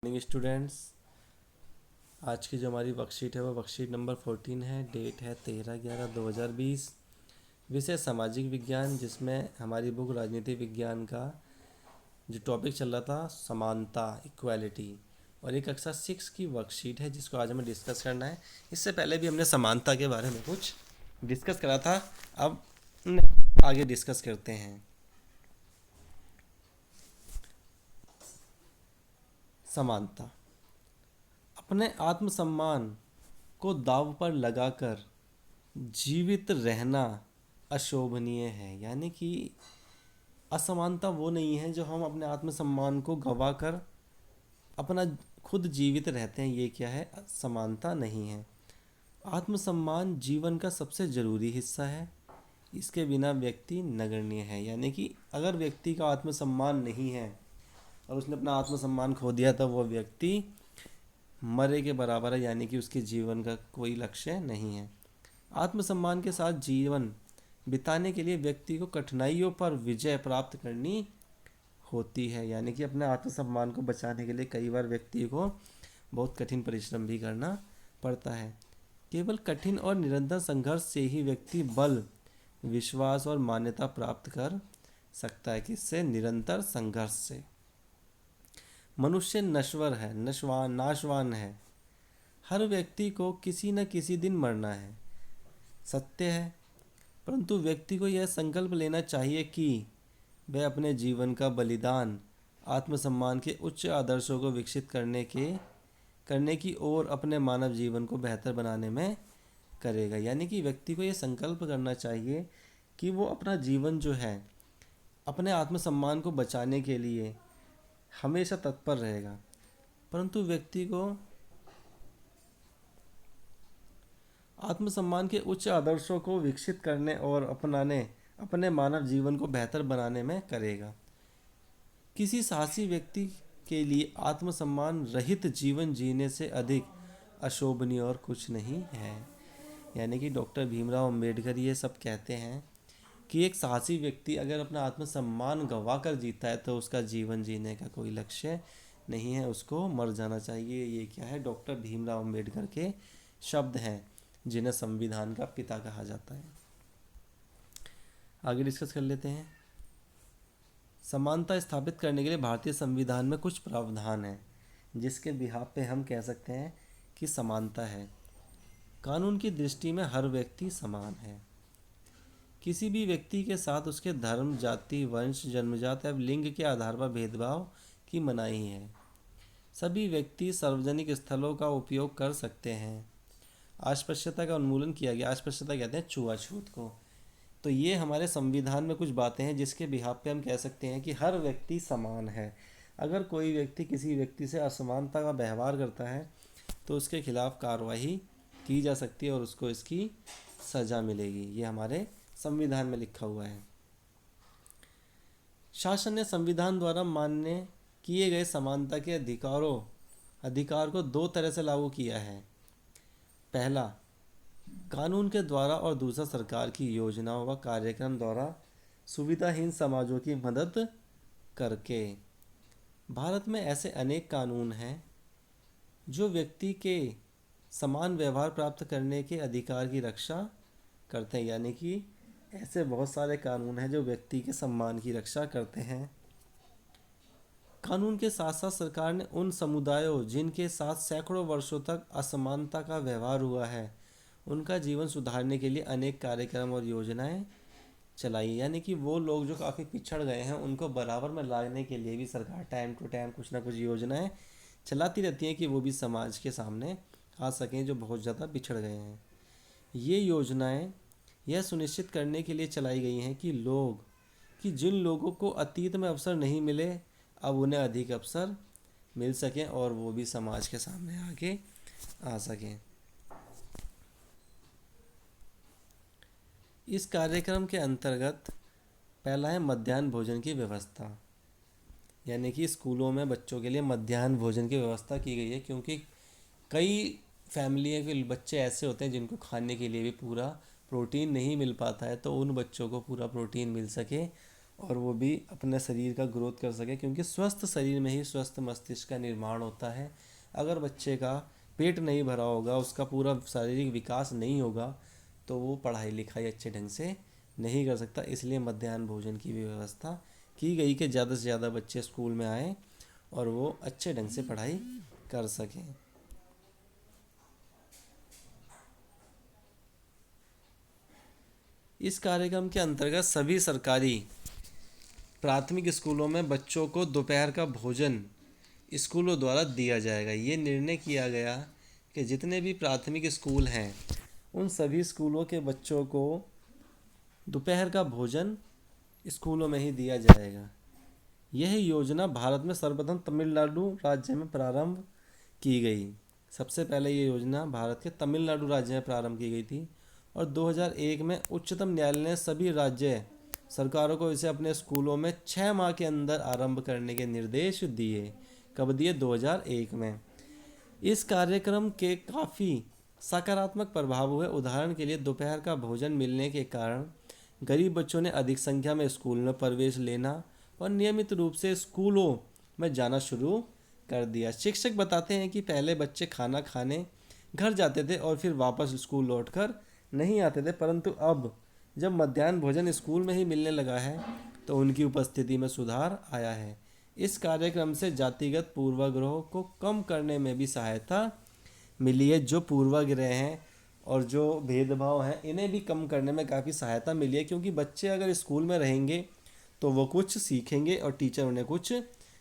Morning students. आज की जो हमारी वर्कशीट है वो वर्कशीट नंबर 14 है। डेट है 13/11/2020। विषय सामाजिक विज्ञान, जिसमें हमारी बुक राजनीति विज्ञान का जो टॉपिक चल रहा था समानता, इक्वालिटी, और एक कक्षा 6 की वर्कशीट है जिसको आज हमें डिस्कस करना है। इससे पहले भी हमने समानता के बारे में कुछ डिस्कस करा था, अब आगे डिस्कस करते हैं। समानता। अपने आत्मसम्मान को दांव पर लगाकर जीवित रहना अशोभनीय है। यानी कि असमानता वो नहीं है जो हम अपने आत्मसम्मान को गवा कर अपना खुद जीवित रहते हैं, ये क्या है? समानता नहीं है। आत्मसम्मान जीवन का सबसे ज़रूरी हिस्सा है, इसके बिना व्यक्ति नगण्य है। यानी कि अगर व्यक्ति का आत्मसम्मान नहीं है और उसने अपना आत्मसम्मान खो दिया तो वो व्यक्ति मरे के बराबर है, यानी कि उसके जीवन का कोई लक्ष्य नहीं है। आत्मसम्मान के साथ जीवन बिताने के लिए व्यक्ति को कठिनाइयों पर विजय प्राप्त करनी होती है। यानी कि अपने आत्मसम्मान को बचाने के लिए कई बार व्यक्ति को बहुत कठिन परिश्रम भी करना पड़ता है। केवल कठिन और निरंतर संघर्ष से ही व्यक्ति बल, विश्वास और मान्यता प्राप्त कर सकता है। किससे? निरंतर संघर्ष से। मनुष्य नश्वर है, नाशवान है। हर व्यक्ति को किसी न किसी दिन मरना है, सत्य है। परंतु व्यक्ति को यह संकल्प लेना चाहिए कि वह अपने जीवन का बलिदान आत्मसम्मान के उच्च आदर्शों को विकसित करने की ओर अपने मानव जीवन को बेहतर बनाने में करेगा। यानी कि व्यक्ति को यह संकल्प करना चाहिए कि वो अपना जीवन जो है अपने आत्मसम्मान को बचाने के लिए हमेशा तत्पर रहेगा। परंतु व्यक्ति को आत्मसम्मान के उच्च आदर्शों को विकसित करने और अपने मानव जीवन को बेहतर बनाने में करेगा। किसी साहसी व्यक्ति के लिए आत्मसम्मान रहित जीवन जीने से अधिक अशोभनीय और कुछ नहीं है। यानी कि डॉक्टर भीमराव अंबेडकर ये सब कहते हैं कि एक साहसी व्यक्ति अगर अपना आत्मसम्मान गंवा कर जीता है तो उसका जीवन जीने का कोई लक्ष्य नहीं है, उसको मर जाना चाहिए। ये क्या है? डॉक्टर भीमराव अंबेडकर के शब्द हैं, जिन्हें संविधान का पिता कहा जाता है। आगे डिस्कस कर लेते हैं। समानता स्थापित करने के लिए भारतीय संविधान में कुछ प्रावधान हैं जिसके बिहाफ पे हम कह सकते हैं कि समानता है। कानून की दृष्टि में हर व्यक्ति समान है। किसी भी व्यक्ति के साथ उसके धर्म, जाति, वंश, जन्मजात एवं लिंग के आधार पर भेदभाव की मनाही है। सभी व्यक्ति सार्वजनिक स्थलों का उपयोग कर सकते हैं। अस्पृश्यता का उन्मूलन किया गया। अस्पृश्यता कहते हैं छुआछूत को। तो ये हमारे संविधान में कुछ बातें हैं जिसके बिहाफ पे हम कह सकते हैं कि हर व्यक्ति समान है। अगर कोई व्यक्ति किसी व्यक्ति से असमानता का व्यवहार करता है तो उसके खिलाफ कार्रवाई की जा सकती है और उसको इसकी सज़ा मिलेगी। ये हमारे संविधान में लिखा हुआ है। शासन ने संविधान द्वारा मान्य किए गए समानता के अधिकार को दो तरह से लागू किया है। पहला, कानून के द्वारा, और दूसरा सरकार की योजनाओं व कार्यक्रम द्वारा सुविधाहीन समाजों की मदद करके। भारत में ऐसे अनेक कानून हैं जो व्यक्ति के समान व्यवहार प्राप्त करने के अधिकार की रक्षा करते हैं। यानी कि ऐसे बहुत सारे कानून हैं जो व्यक्ति के सम्मान की रक्षा करते हैं। कानून के साथ साथ सरकार ने उन समुदायों जिनके साथ सैकड़ों वर्षों तक असमानता का व्यवहार हुआ है उनका जीवन सुधारने के लिए अनेक कार्यक्रम और योजनाएं चलाई। यानी कि वो लोग जो काफ़ी पिछड़ गए हैं उनको बराबर में लाने के लिए भी सरकार टाइम टू टाइम कुछ ना कुछ योजनाएं चलाती रहती हैं कि वो भी समाज के सामने आ सकें जो बहुत ज़्यादा पिछड़ गए हैं। ये योजनाएं यह सुनिश्चित करने के लिए चलाई गई हैं कि जिन लोगों को अतीत में अवसर नहीं मिले अब उन्हें अधिक अवसर मिल सकें और वो भी समाज के सामने आगे आ सकें। इस कार्यक्रम के अंतर्गत पहला है मध्याह्न भोजन की व्यवस्था। यानी कि स्कूलों में बच्चों के लिए मध्याह्न भोजन की व्यवस्था की गई है, क्योंकि कई फैमिलियों के बच्चे ऐसे होते हैं जिनको खाने के लिए भी पूरा प्रोटीन नहीं मिल पाता है, तो उन बच्चों को पूरा प्रोटीन मिल सके और वो भी अपने शरीर का ग्रोथ कर सके, क्योंकि स्वस्थ शरीर में ही स्वस्थ मस्तिष्क का निर्माण होता है। अगर बच्चे का पेट नहीं भरा होगा, उसका पूरा शारीरिक विकास नहीं होगा, तो वो पढ़ाई लिखाई अच्छे ढंग से नहीं कर सकता। इसलिए मध्याह्न भोजन की भी व्यवस्था की गई कि ज़्यादा से ज़्यादा बच्चे स्कूल में आएँ और वो अच्छे ढंग से पढ़ाई कर सकें। इस कार्यक्रम के अंतर्गत सभी सरकारी प्राथमिक स्कूलों में बच्चों को दोपहर का भोजन स्कूलों द्वारा दिया जाएगा। ये निर्णय किया गया कि जितने भी प्राथमिक स्कूल हैं उन सभी स्कूलों के बच्चों को दोपहर का भोजन स्कूलों में ही दिया जाएगा। यह योजना भारत में सर्वप्रथम तमिलनाडु राज्य में प्रारंभ की गई। सबसे पहले ये योजना भारत के तमिलनाडु राज्य में प्रारंभ की गई थी और 2001 में उच्चतम न्यायालय ने सभी राज्य सरकारों को इसे अपने स्कूलों में 6 माह के अंदर आरंभ करने के निर्देश दिए। कब दिए? 2001 में। इस कार्यक्रम के काफ़ी सकारात्मक प्रभाव हुए। उदाहरण के लिए दोपहर का भोजन मिलने के कारण गरीब बच्चों ने अधिक संख्या में स्कूल में प्रवेश लेना और नियमित रूप से स्कूलों में जाना शुरू कर दिया। शिक्षक बताते हैं कि पहले बच्चे खाना खाने घर जाते थे और फिर वापस स्कूल लौटकर नहीं आते थे, परंतु अब जब मध्याह्न भोजन स्कूल में ही मिलने लगा है तो उनकी उपस्थिति में सुधार आया है। इस कार्यक्रम से जातिगत पूर्वाग्रहों को कम करने में भी सहायता मिली है। जो पूर्वाग्रह हैं और जो भेदभाव हैं इन्हें भी कम करने में काफ़ी सहायता मिली है, क्योंकि बच्चे अगर स्कूल में रहेंगे तो वो कुछ सीखेंगे और टीचर उन्हें कुछ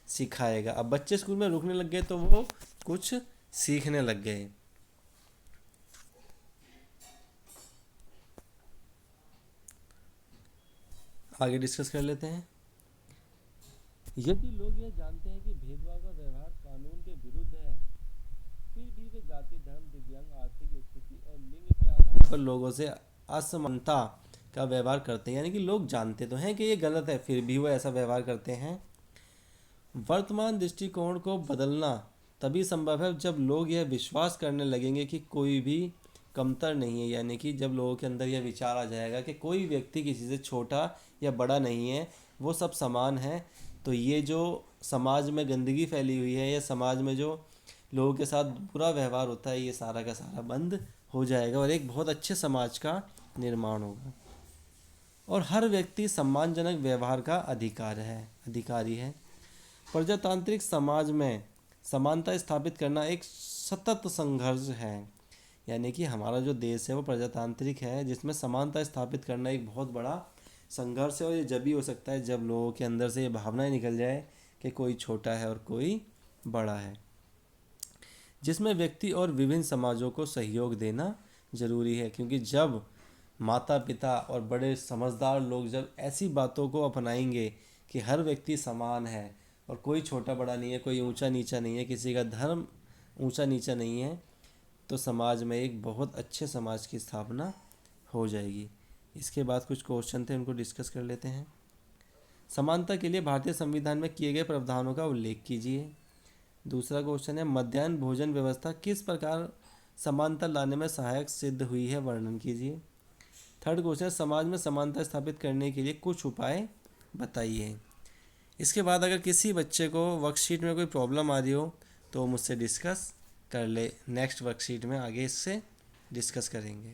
सिखाएगा। अब बच्चे स्कूल में रुकने लग गए तो वो कुछ सीखने लग गए। आगे डिस्कस कर लेते हैं। यदि लोग यह जानते हैं कि भेदभाव का व्यवहार कानून के विरुद्ध है, फिर भी वे जाति, धर्म, दिव्यांग, आर्थिक स्थिति और लिंग के आधार पर लोगों से असमानता का व्यवहार करते हैं, यानी कि लोग जानते तो हैं कि ये गलत है फिर भी वो ऐसा व्यवहार करते हैं। वर्तमान दृष्टिकोण को बदलना तभी संभव है जब लोग यह विश्वास करने लगेंगे कि कोई भी कमतर नहीं है, यानी कि जब लोगों के अंदर यह विचार आ जाएगा कि कोई व्यक्ति किसी से छोटा या बड़ा नहीं है, वो सब समान है। तो ये जो समाज में गंदगी फैली हुई है या समाज में जो लोगों के साथ बुरा व्यवहार होता है, ये सारा का सारा बंद हो जाएगा और एक बहुत अच्छे समाज का निर्माण होगा। और हर व्यक्ति सम्मानजनक व्यवहार का अधिकारी है। प्रजातांत्रिक समाज में समानता स्थापित करना एक सतत संघर्ष है, यानी कि हमारा जो देश है वो प्रजातांत्रिक है जिसमें समानता स्थापित करना एक बहुत बड़ा संघर्ष है। और ये जब भी हो सकता है जब लोगों के अंदर से ये भावनाएं निकल जाए कि कोई छोटा है और कोई बड़ा है, जिसमें व्यक्ति और विभिन्न समाजों को सहयोग देना जरूरी है। क्योंकि जब माता पिता और बड़े समझदार लोग जब ऐसी बातों को अपनाएंगे कि हर व्यक्ति समान है और कोई छोटा बड़ा नहीं है, कोई ऊंचा नीचा नहीं है, किसी का धर्म ऊंचा नीचा नहीं है, तो समाज में एक बहुत अच्छे समाज की स्थापना हो जाएगी। इसके बाद कुछ क्वेश्चन थे, उनको डिस्कस कर लेते हैं। समानता के लिए भारतीय संविधान में किए गए प्रावधानों का उल्लेख कीजिए। दूसरा क्वेश्चन है, मध्याह्न भोजन व्यवस्था किस प्रकार समानता लाने में सहायक सिद्ध हुई है, वर्णन कीजिए। थर्ड क्वेश्चन है, समाज में समानता स्थापित करने के लिए कुछ उपाय बताइए। इसके बाद अगर किसी बच्चे को वर्कशीट में कोई प्रॉब्लम आ रही हो तो मुझसे डिस्कस कर ले। नेक्स्ट वर्कशीट में आगे इससे डिस्कस करेंगे।